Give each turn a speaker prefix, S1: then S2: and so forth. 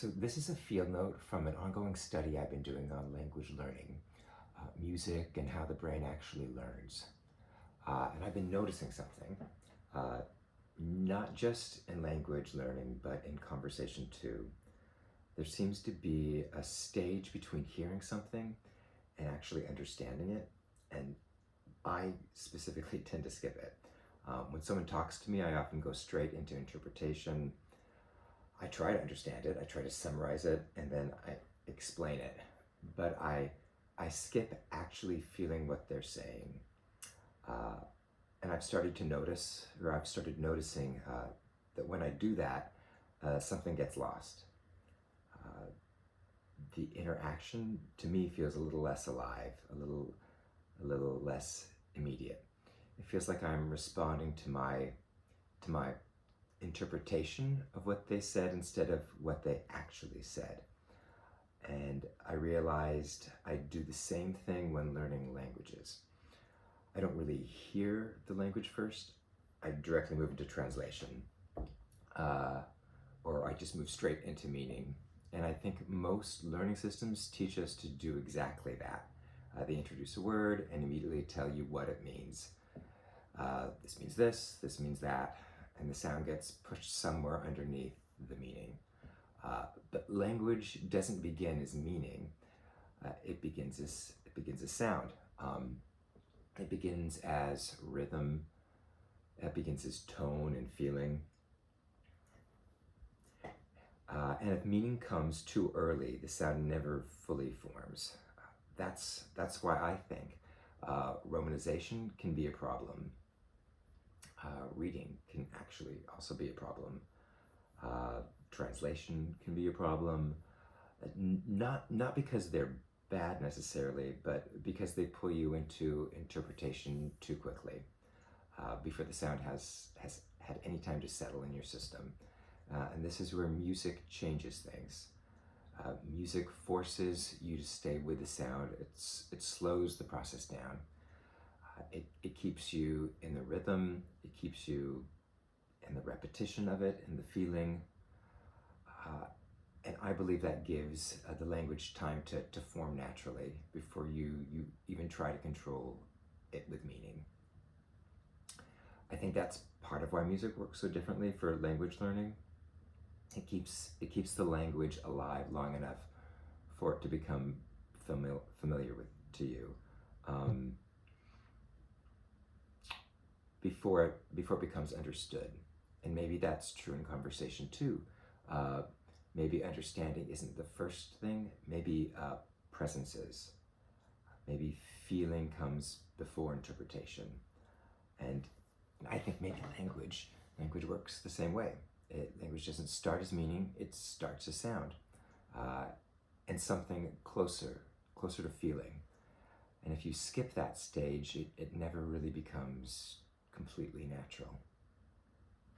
S1: So this is a field note from an ongoing study I've been doing on language learning, music, and how the brain actually learns. And I've been noticing something, uh, not just in language learning, but in conversation too. There seems to be a stage between hearing something and actually understanding it, and I specifically tend to skip it. When someone talks to me, I often go straight into interpretation. I try to understand it, I try to summarize it, and then I explain it. But I skip actually feeling what they're saying. Uh, and I've started to notice, or I've started noticing that when I do that, something gets lost. Uh, the interaction to me feels a little less alive, a little less immediate. It feels like I'm responding to my interpretation of what they said instead of what they actually said. And I realized I do the same thing when learning languages. I don't really hear the language first. I directly move into translation, or I just move straight into meaning. And I think most learning systems teach us to do exactly that. They introduce a word and immediately tell you what it means. This means that, and the sound gets pushed somewhere underneath the meaning. But language doesn't begin as meaning. It begins as sound. It begins as rhythm. It begins as tone and feeling. And if meaning comes too early, the sound never fully forms. That's why I think romanization can be a problem. Reading can actually also be a problem. Translation can be a problem. Not because they're bad necessarily, but because they pull you into interpretation too quickly, before the sound has had any time to settle in your system. And this is where music changes things. Music forces you to stay with the sound. It slows the process down. It keeps you in the rhythm. It keeps you in the repetition of it, in the feeling. And I believe that gives the language time to form naturally before you even try to control it with meaning. I think that's part of why music works so differently for language learning. It keeps the language alive long enough for it to become familiar to you, before it becomes understood. And maybe that's true in conversation too. Maybe understanding isn't the first thing. Maybe presence is. Maybe feeling comes before interpretation. And I think maybe language works the same way. Language doesn't start as meaning, it starts as sound, and something closer to feeling. And if you skip that stage, it never really becomes completely natural.